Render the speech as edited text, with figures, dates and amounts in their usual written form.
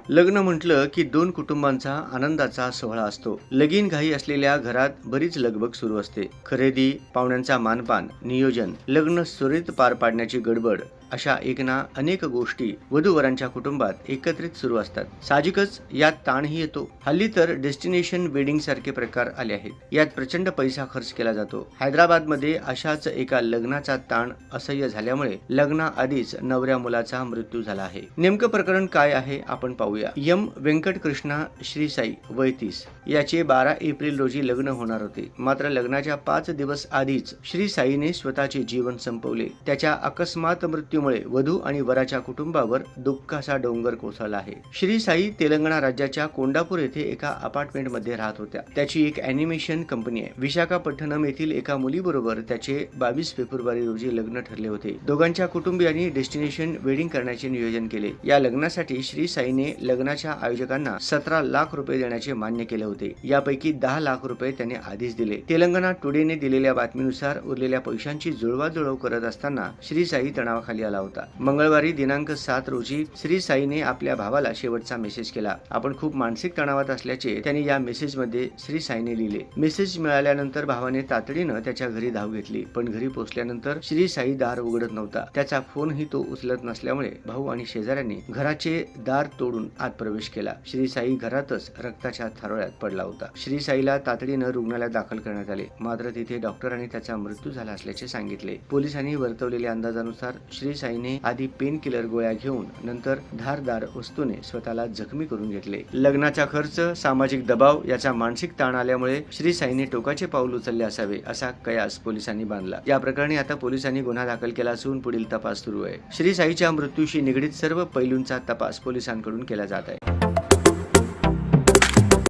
लग्न म्हटलं की दोन कुटुंबांचा आनंदाचा सोहळा असतो. लगीन घाई असलेल्या घरात बरीच लगबग सुरू असते. खरेदी, पाहुण्यांचा मानपान, नियोजन, लग्न सुरळीत पार पाडण्याची गडबड अशा एक ना अनेक गोष्टी वधूवरांच्या कुटुंबात एकत्रित सुरू असतात. साहजिकच यात ताणही येतो. हल्ली तर डेस्टिनेशन वेडिंग सारखे प्रकार आले आहेत. यात प्रचंड पैसा खर्च केला जातो. हैदराबादमध्ये अशाच एका लग्नाचा ताण असह्य झाल्यामुळे लग्नाआधीच नवऱ्या मुलाचा मृत्यू झाला आहे. नेमकं प्रकरण काय आहे आपण पाहूया. एम व्यंकटकृष्णा श्री साई वय 30 याचे 12 एप्रिल रोजी लग्न होणार होते. मात्र लग्नाच्या 5 दिवस आधीच श्री साईने स्वतःचे जीवन संपवले. त्याच्या अकस्मात मृत्यूमुळे वधू आणि वराच्या कुटुंबावर दुःखाचा डोंगर कोसळला आहे. श्री साई तेलंगणा राज्याच्या कोंडापूर येथे एका अपार्टमेंट मध्ये राहत होत्या. त्याची एक अॅनिमेशन कंपनी आहे. विशाखापट्टणम येथील एका मुलीबरोबर त्याचे 22 फेब्रुवारी रोजी लग्न ठरले होते. दोघांच्या कुटुंबियांनी डेस्टिनेशन वेडिंग करण्याचे नियोजन केले. या लग्नासाठी श्री साईने लग्नाच्या आयोजकांना 17 लाख रुपये देण्याचे मान्य केले होते. यापैकी 10 लाख रुपये त्याने आधीच दिले. तेलंगणा टुडेने दिलेल्या बातमीनुसार उरलेल्या पैशांची जुळवाजुळव करत असताना श्री साई तणावाखाली आला होता. मंगळवारी दिनांक 7 रोजी श्री साईने आपल्या भावाला शेवटचा मेसेज केला. आपण खूप मानसिक तणावात असल्याचे त्याने या मेसेजमध्ये श्री साईने लिहिले. मेसेज मिळाल्यानंतर भावाने तातडीनं त्याच्या घरी धाव घेतली. पण घरी पोहोचल्यानंतर श्री साई दार उघडत नव्हता. त्याचा फोनही तो उचलत नसल्यामुळे भाऊ आणि शेजाऱ्यांनी घराचे दार तोडून आत प्रवेश केला. श्री साई घरातच रक्ताच्या थारोळ्यात पडला होता. श्री साईला तातडीनं रुग्णालयात दाखल करण्यात आले. मात्र तिथे डॉक्टरांनी त्याचा मृत्यू झाला असल्याचे सांगितले. पोलिसांनी वर्तवलेल्या अंदाजानुसार श्री साईने आधी पेन किलर गोळ्या घेऊन नंतर धारदार वस्तूने स्वतःला जखमी करून घेतले. लग्नाचा खर्च, सामाजिक दबाव याचा मानसिक ताण आल्यामुळे श्री साईने टोकाचे पाऊल उचलले असावे असा कयास पोलिसांनी बांधला. या प्रकरणी आता पोलिसांनी गुन्हा दाखल केला असून पुढील तपास सुरू आहे. श्री साईच्या मृत्यूशी निगडीत सर्व पैलूंचा तपास पोलिसांकडून केला जात आहे.